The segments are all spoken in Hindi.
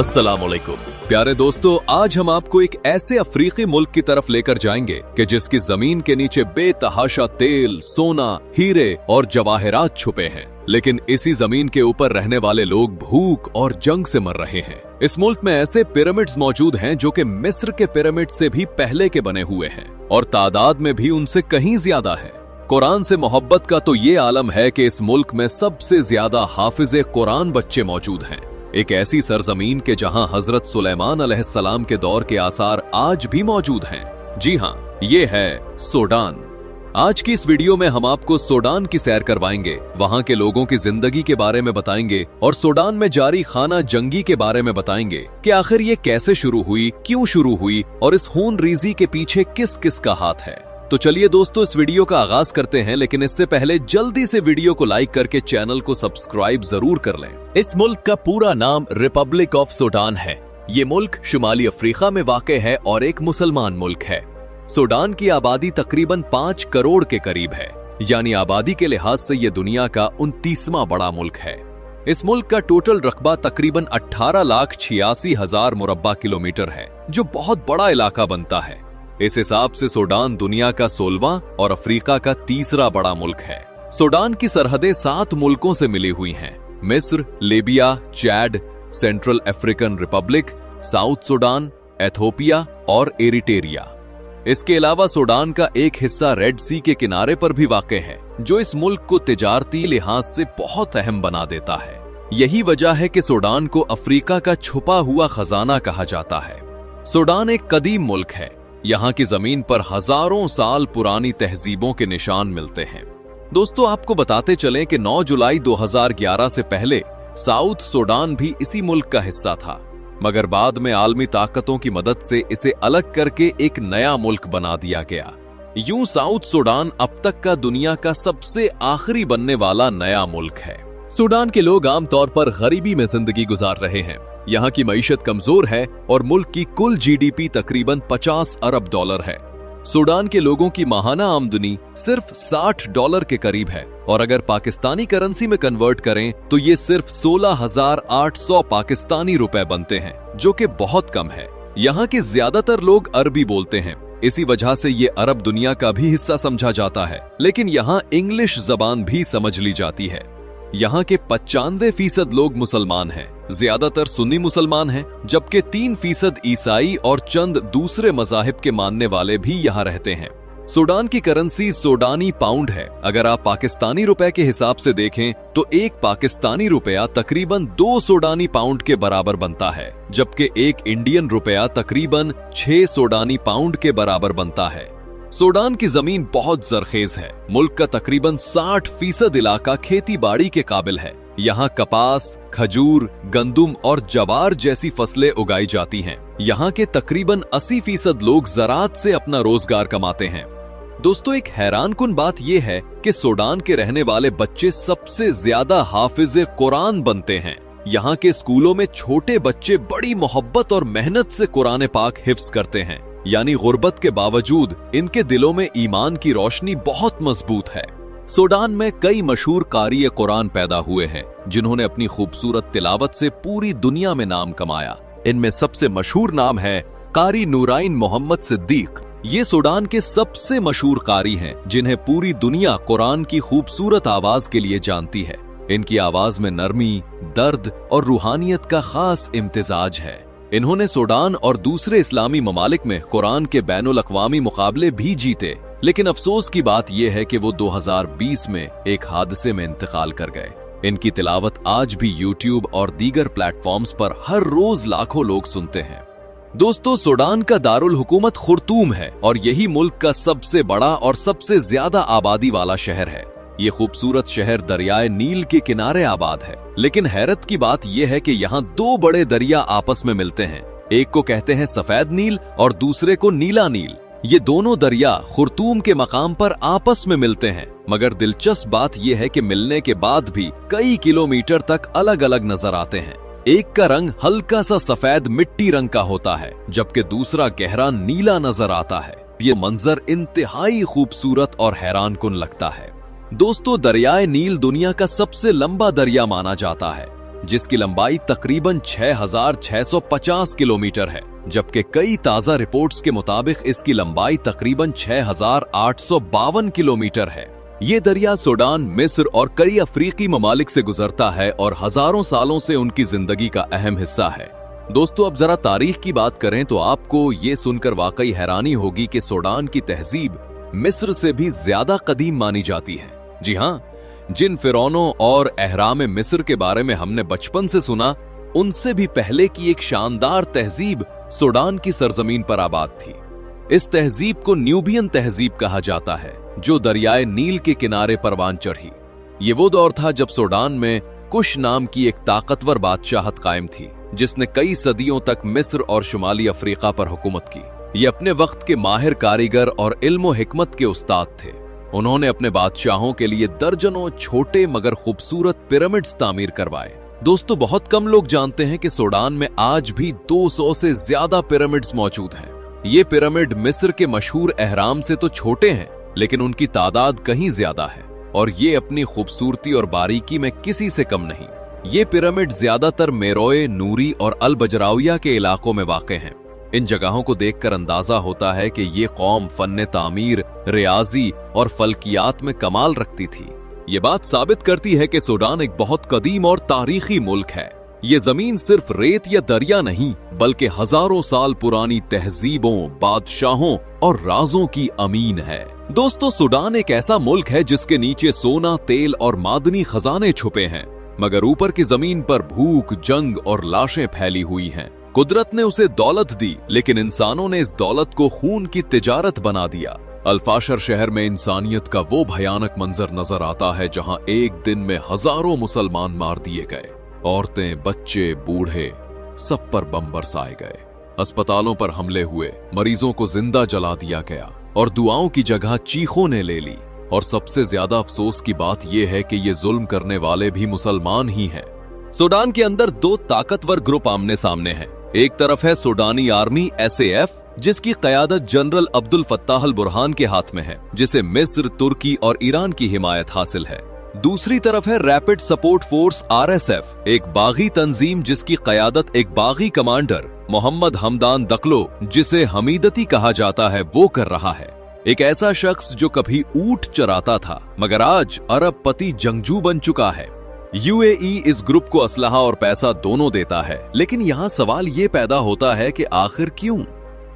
अस्सलामुअलैकुम प्यारे दोस्तों, आज हम आपको एक ऐसे अफ्रीकी मुल्क की तरफ लेकर जाएंगे कि जिसकी जमीन के नीचे बेतहाशा तेल, सोना, हीरे और जवाहरात छुपे हैं, लेकिन इसी जमीन के ऊपर रहने वाले लोग भूख और जंग से मर रहे हैं। इस मुल्क में ऐसे पिरामिड्स मौजूद हैं जो कि मिस्र के पिरामिड से भी पहले के बने हुए हैं और तादाद में भी उनसे कहीं ज्यादा है। कुरान से मोहब्बत का तो ये आलम है कि इस मुल्क में सबसे ज्यादा हाफिजे कुरान बच्चे मौजूद हैं। एक ऐसी सरजमीन के जहां हजरत सुलेमान अलैहिस्सलाम के दौर के आसार आज भी मौजूद हैं। जी हां, ये है सूडान। आज की इस वीडियो में हम आपको सूडान की सैर करवाएंगे, वहां के लोगों की जिंदगी के बारे में बताएंगे और सूडान में जारी खाना जंगी के बारे में बताएंगे कि आखिर ये कैसे शुरू हुई, क्यों शुरू हुई और इस खून रेजी के पीछे किस किस का हाथ है। तो चलिए दोस्तों, इस वीडियो का आगाज करते हैं, लेकिन इससे पहले जल्दी से वीडियो को लाइक करके चैनल को सब्सक्राइब जरूर कर लें। इस मुल्क का पूरा नाम रिपब्लिक ऑफ सूडान है। ये मुल्क शुमाली अफ्रीका में वाक़ है और एक मुसलमान मुल्क है। सूडान की आबादी तकरीबन 5 करोड़ के करीब है, यानी आबादी के लिहाज से ये दुनिया का 29वां बड़ा मुल्क है। इस मुल्क का टोटल रकबा तकरीबन 18,86,000 मुरब्बा किलोमीटर है, जो बहुत बड़ा इलाका बनता है। इस हिसाब से सूडान दुनिया का 16वां और अफ्रीका का 3रा बड़ा मुल्क है। सूडान की सरहदें 7 मुल्कों से मिली हुई हैं: मिस्र, Libya, Chad, central African Republic, south Sudan, Ethiopia और एरिटेरिया। इसके अलावा सूडान का एक हिस्सा रेड सी के किनारे पर भी वाक़ है, जो इस मुल्क को तिजारती लिहाज से बहुत अहम बना देता है। यही वजह है कि सूडान को अफ्रीका का छुपा हुआ खजाना कहा जाता है। सूडान एक कदीम मुल्क है। यहाँ की जमीन पर हजारों साल पुरानी तहजीबों के निशान मिलते हैं। दोस्तों, आपको बताते चलें कि 9 जुलाई 2011 से पहले साउथ सूडान भी इसी मुल्क का हिस्सा था, मगर बाद में आलमी ताकतों की मदद से इसे अलग करके एक नया मुल्क बना दिया गया। यूं साउथ सूडान अब तक का दुनिया का सबसे आखिरी बनने वाला नया मुल्क है। सूडान के लोग आमतौर पर गरीबी में जिंदगी गुजार रहे हैं। यहाँ की मईशत कमजोर है और मुल्क की कुल जीडीपी तकरीबन 50 अरब डॉलर है। सूडान के लोगों की माहाना आमदनी सिर्फ $60 के करीब है और अगर पाकिस्तानी करेंसी में कन्वर्ट करें तो ये सिर्फ 16,800 पाकिस्तानी रुपए बनते हैं, जो कि बहुत कम है। यहाँ के ज्यादातर लोग अरबी बोलते हैं, इसी वजह से ये अरब दुनिया का भी हिस्सा समझा जाता है, लेकिन यहाँ इंग्लिश जबान भी समझ ली जाती है। यहाँ के 95% लोग मुसलमान हैं, ज्यादातर सुन्नी मुसलमान हैं, जबकि 3% ईसाई और चंद दूसरे मजाहिब के मानने वाले भी यहाँ रहते हैं। सूडान की करेंसी सूडानी पाउंड है। अगर आप पाकिस्तानी रुपए के हिसाब से देखें तो एक पाकिस्तानी रुपया तकरीबन 2 सूडानी पाउंड के बराबर बनता है, जबकि एक इंडियन रुपया तकरीबन 6 सूडानी पाउंड के बराबर बनता है। सूडान की जमीन बहुत जरखेज है। मुल्क का तकरीबन 60% इलाका खेती बाड़ी के काबिल है। यहाँ कपास, खजूर, गंदुम और जवार जैसी फसलें उगाई जाती हैं। यहाँ के तकरीबन 80% लोग ज़राअत से अपना रोजगार कमाते हैं। दोस्तों, एक हैरानकुन बात यह है कि सूडान के रहने वाले बच्चे सबसे ज्यादा हाफिजे कुरान बनते हैं। यहाँ के स्कूलों में छोटे बच्चे बड़ी मोहब्बत और मेहनत से कुरान पाक हिफ्ज करते हैं, यानी गुर्बत के बावजूद इनके दिलों में ईमान की रोशनी बहुत मजबूत है। सूडान में कई मशहूर कारी कुरान पैदा हुए हैं, जिन्होंने अपनी खूबसूरत तिलावत से पूरी दुनिया में नाम कमाया। इनमें सबसे मशहूर नाम है कारी नूराइन मोहम्मद सिद्दीक। ये सूडान के सबसे मशहूर कारी हैं, जिन्हें पूरी दुनिया कुरान की खूबसूरत आवाज के लिए जानती है। इनकी आवाज में नरमी, दर्द और रूहानियत का खास इम्तिजाज है। इन्होंने सूडान और दूसरे इस्लामी ममालिक में कुरान के बैनुल अक़वामी मुकाबले भी जीते, लेकिन अफसोस की बात यह है कि वो 2020 में एक हादसे में इंतकाल कर गए। इनकी तिलावत आज भी यूट्यूब और दीगर प्लेटफॉर्म्स पर हर रोज लाखों लोग सुनते हैं। दोस्तों, सूडान का दारुल हुकूमत खुर्तूम है और यही मुल्क का सबसे बड़ा और सबसे ज्यादा आबादी वाला शहर है। ये खूबसूरत शहर दरियाए नील के किनारे आबाद है, लेकिन हैरत की बात यह है कि यहाँ 2 बड़े दरिया आपस में मिलते हैं। एक को कहते हैं सफेद नील और दूसरे को नीला नील। ये दोनों दरिया खुर्तूम के मकाम पर आपस में मिलते हैं, मगर दिलचस्प बात यह है कि मिलने के बाद भी कई किलोमीटर तक अलग अलग नजर आते हैं। एक का रंग हल्का सा सफेद मिट्टी रंग का होता है, जबकि दूसरा गहरा नीला नजर आता है। ये मंजर इंतहाई खूबसूरत और हैरानकुन लगता है। दोस्तों, दरियाए नील दुनिया का सबसे लंबा दरिया माना जाता है। जिसकी लंबाई तकरीबन 6,650 किलोमीटर है, जबकि कई ताजा रिपोर्ट्स के मुताबिक इसकी लंबाई तकरीबन 6,852 किलोमीटर है। ये दरिया सूडान, मिस्र और कई अफ्रीकी ममालिक से गुजरता है और हजारों सालों से उनकी जिंदगी का अहम हिस्सा है। दोस्तों, अब जरा तारीख की बात करें तो आपको ये सुनकर वाकई हैरानी होगी कि सूडान की तहजीब मिस्र से भी ज्यादा कदीम मानी जाती है। जी हाँ, जिन फिरौनों और अहराम मिस्र के बारे में हमने बचपन से सुना, उनसे भी पहले की एक शानदार तहजीब सूडान की सरजमीन पर आबाद थी। इस तहजीब को न्यूबियन तहजीब कहा जाता है, जो दरियाए नील के किनारे परवान चढ़ी। ये वो दौर था जब सूडान में कुश नाम की एक ताकतवर बादशाहत कायम थी, जिसने कई सदियों तक मिस्र और शुमाली अफ्रीका पर हुकूमत की। ये अपने वक्त के माहिर कारीगर और इल्म हिकमत के उस्ताद थे। उन्होंने अपने बादशाहों के लिए दर्जनों छोटे मगर खूबसूरत पिरामिड्स तामीर करवाए। दोस्तों, बहुत कम लोग जानते हैं कि सूडान में आज भी 200 से ज्यादा पिरामिड्स मौजूद हैं। ये पिरामिड मिस्र के मशहूर अहराम से तो छोटे हैं, लेकिन उनकी तादाद कहीं ज्यादा है और ये अपनी खूबसूरती और बारीकी में किसी से कम नहीं। ये पिरामिड ज्यादातर मेरोए, नूरी और अल बजराविया के इलाकों में वाक़े हैं। इन जगहों को देखकर अंदाजा होता है कि ये कौम फन्ने तामीर, रियाजी और फल्कियात में कमाल रखती थी। ये बात साबित करती है कि सूडान एक बहुत कदीम और तारीखी मुल्क है। ये जमीन सिर्फ रेत या दरिया नहीं, बल्कि हजारों साल पुरानी तहजीबों, बादशाहों और राजों की अमीन है। दोस्तों, सूडान एक ऐसा मुल्क है जिसके नीचे सोना, तेल और मादनी खजाने छुपे हैं, मगर ऊपर की जमीन पर भूख, जंग और लाशें फैली हुई हैं। कुदरत ने उसे दौलत दी, लेकिन इंसानों ने इस दौलत को खून की तिजारत बना दिया। अल्फाशर शहर में इंसानियत का वो भयानक मंजर नजर आता है जहां एक दिन में हजारों मुसलमान मार दिए गए। औरतें, बच्चे, बूढ़े सब पर बम बरसाए गए। अस्पतालों पर हमले हुए, मरीजों को जिंदा जला दिया गया और दुआओं की जगह चीखों ने ले ली। और सबसे ज्यादा अफसोस की बात यह है कि ये जुल्म करने वाले भी मुसलमान ही हैं। सूडान के अंदर दो ताकतवर ग्रुप आमने सामने हैं। एक तरफ है सूडानी आर्मी SAF, जिसकी क़यादत general Abdul Fattah al Burhan के हाथ में है, जिसे मिस्र, तुर्की और ईरान की हिमायत हासिल है। दूसरी तरफ है रैपिड सपोर्ट फोर्स RSF, एक बागी तंजीम जिसकी क़यादत एक बागी कमांडर मोहम्मद हमदान दकलो, जिसे हमीदती कहा जाता है, वो कर रहा है। एक ऐसा शख्स जो कभी ऊंट चराता था मगर आज अरबपति जंगजू बन चुका है। UAE इस ग्रुप को असलहा और पैसा दोनों देता है, लेकिन यहाँ सवाल ये पैदा होता है कि आखिर क्यों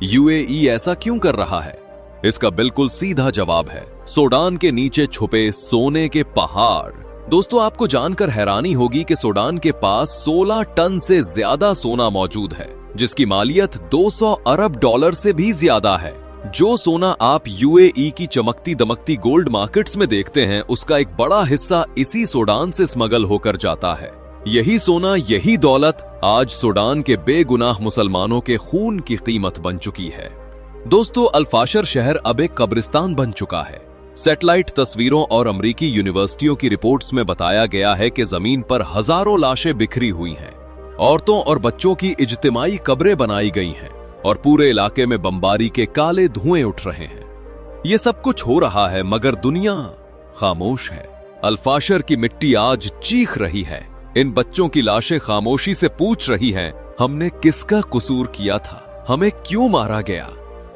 UAE ऐसा क्यों कर रहा है? इसका बिल्कुल सीधा जवाब है सूडान के नीचे छुपे सोने के पहाड़। दोस्तों, आपको जानकर हैरानी होगी कि सूडान के पास 16 टन से ज्यादा सोना मौजूद है, जिसकी मालियत 200 अरब डॉलर से भी ज्यादा है। जो सोना आप UAE की चमकती दमकती गोल्ड मार्केट्स में देखते हैं, उसका एक बड़ा हिस्सा इसी सूडान से स्मगल होकर जाता है। यही सोना, यही दौलत आज सूडान के बेगुनाह मुसलमानों के खून की कीमत बन चुकी है। दोस्तों, अल्फाशर शहर अब एक कब्रिस्तान बन चुका है। सैटेलाइट तस्वीरों और अमरीकी यूनिवर्सिटियों की रिपोर्ट्स में बताया गया है कि जमीन पर हजारों लाशें बिखरी हुई हैं। औरतों और बच्चों की इज्तिमाई कब्रें बनाई गई हैं और पूरे इलाके में बमबारी के काले धुएं उठ रहे हैं। ये सब कुछ हो रहा है मगर दुनिया खामोश है। अल्फाशर की मिट्टी आज चीख रही है। इन बच्चों की लाशें खामोशी से पूछ रही हैं, हमने किसका कसूर किया था? हमें क्यों मारा गया?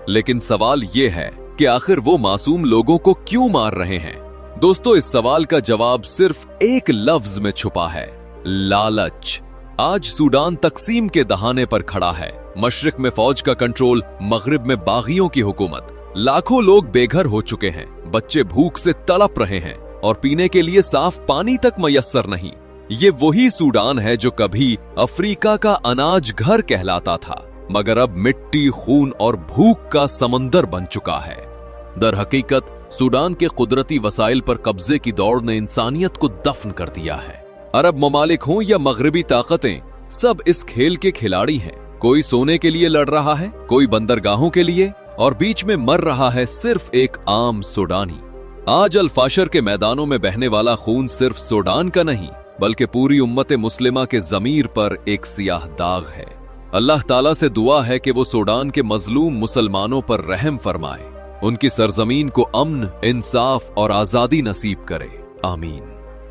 लेकिन सवाल यह है कि आखिर वो मासूम लोगों को क्यों मार रहे हैं? दोस्तों, इस सवाल का जवाब सिर्फ एक लफ्ज में छुपा है, लालच। आज सूडान तकसीम के दहाने पर खड़ा है। मशरिक में फौज का कंट्रोल, मगरिब में बागियों की हुकूमत। लाखों लोग बेघर हो चुके हैं, बच्चे भूख से तड़प रहे हैं और पीने के लिए साफ पानी तक मयस्सर नहीं। ये वही सूडान है जो कभी अफ्रीका का अनाज घर कहलाता था, मगर अब मिट्टी, खून और भूख का समंदर बन चुका है। दर हकीकत सूडान के कुदरती वसाइल पर कब्जे की दौड़ ने इंसानियत को दफन कर दिया है। अरब ममालिक हों या मगरबी ताकतें, सब इस खेल के खिलाड़ी हैं। कोई सोने के लिए लड़ रहा है, कोई बंदरगाहों के लिए, और बीच में मर रहा है सिर्फ एक आम सूडानी। आज अल्फाशर के मैदानों में बहने वाला खून सिर्फ सूडान का नहीं, बल्कि पूरी उम्मत मुस्लिमा के ज़मीर पर एक सियाह दाग है। अल्लाह ताला से दुआ है कि वो सूडान के मजलूम मुसलमानों पर रहम फरमाए, उनकी सरजमीन को अमन, इंसाफ और आजादी नसीब करे। आमीन।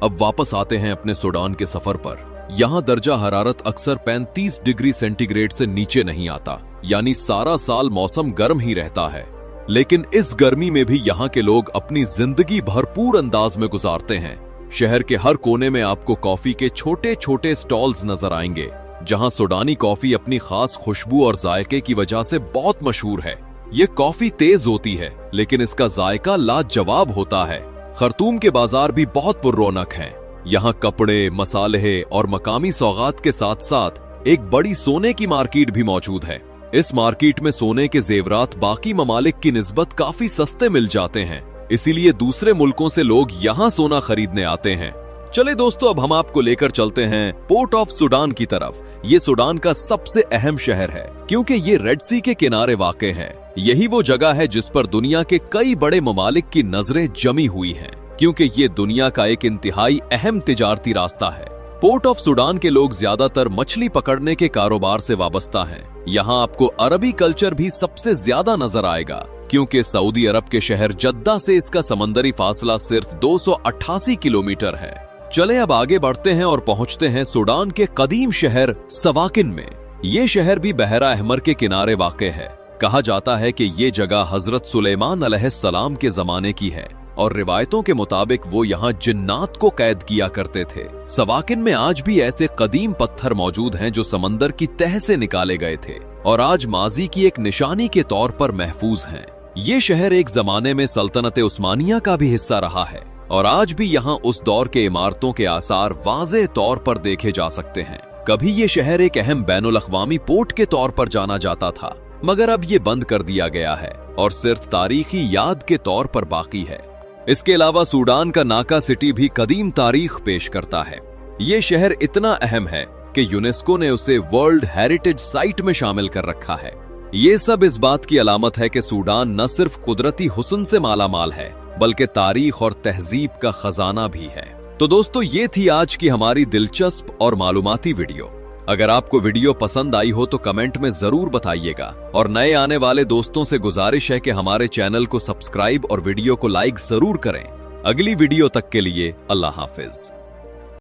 अब वापस आते हैं अपने सूडान के सफर पर। यहाँ दर्जा हरारत अक्सर 35 डिग्री सेंटीग्रेड से नीचे नहीं आता, यानी सारा साल मौसम गर्म ही रहता है। लेकिन इस गर्मी में भी यहाँ के लोग अपनी जिंदगी भरपूर अंदाज में गुजारते हैं। शहर के हर कोने में आपको कॉफी के छोटे छोटे स्टॉल्स नजर आएंगे, जहाँ सूडानी कॉफी अपनी खास खुशबू और जायके की वजह से बहुत मशहूर है। ये कॉफी तेज होती है, लेकिन इसका जायका लाजवाब होता है। खर्तूम के बाजार भी बहुत पुररौनक हैं। यहाँ कपड़े, मसाले और मकामी सौगात के साथ साथ एक बड़ी सोने की मार्केट भी मौजूद है। इस मार्केट में सोने के जेवरात बाकी ममालिक की निस्बत काफी सस्ते मिल जाते हैं, इसीलिए दूसरे मुल्कों से लोग यहाँ सोना खरीदने आते हैं। चले दोस्तों, अब हम आपको लेकर चलते हैं पोर्ट ऑफ सूडान की तरफ। ये सूडान का सबसे अहम शहर है, क्योंकि ये रेड सी के किनारे वाक़े है। यही वो जगह है जिस पर दुनिया के कई बड़े ममालिक की नजरें जमी हुई हैं, क्योंकि ये दुनिया का एक इंतहाई अहम तिजारती रास्ता है। पोर्ट ऑफ सूडान के लोग ज्यादातर मछली पकड़ने के कारोबार से वाबस्ता हैं। यहाँ आपको अरबी कल्चर भी सबसे ज्यादा नजर आएगा, क्योंकि सऊदी अरब के शहर जद्दा से इसका समंदरी फासला सिर्फ 288 किलोमीटर है। चले अब आगे बढ़ते हैं और पहुंचते हैं सूडान के कदीम शहर सवाकिन में। ये शहर भी बहरा अहमर के किनारे वाक़े है। कहा जाता है कि ये जगह हजरत सुलेमान अलैहिस्सलाम के जमाने की है और रिवायतों के मुताबिक वो यहाँ जिन्नात को कैद किया करते थे। सवाकिन में आज भी ऐसे कदीम पत्थर मौजूद हैं जो समंदर की तह से निकाले गए थे और आज माजी की एक निशानी के तौर पर महफूज हैं। ये शहर एक जमाने में सल्तनत उस्मानिया का भी हिस्सा रहा है और आज भी यहाँ उस दौर के इमारतों के आसार वाज़े तौर पर देखे जा सकते हैं। कभी ये शहर एक अहम बैनुल अक़वामी पोर्ट के तौर पर जाना जाता था, मगर अब ये बंद कर दिया गया है और सिर्फ तारीखी याद के तौर पर बाकी है। इसके अलावा सूडान का नाका सिटी भी कदीम तारीख पेश करता है। ये शहर इतना अहम है कि यूनेस्को ने उसे वर्ल्ड हेरिटेज साइट में शामिल कर रखा है। ये सब इस बात की अलामत है कि सूडान न सिर्फ कुदरती हुस्न से माला माल है, बल्कि तारीख और तहजीब का खजाना भी है। तो दोस्तों, ये थी आज की हमारी दिलचस्प और मालूमाती वीडियो। अगर आपको वीडियो पसंद आई हो तो कमेंट में जरूर बताइएगा और नए आने वाले दोस्तों से गुजारिश है कि हमारे चैनल को सब्सक्राइब और वीडियो को लाइक जरूर करें। अगली वीडियो तक के लिए अल्लाह हाफिज।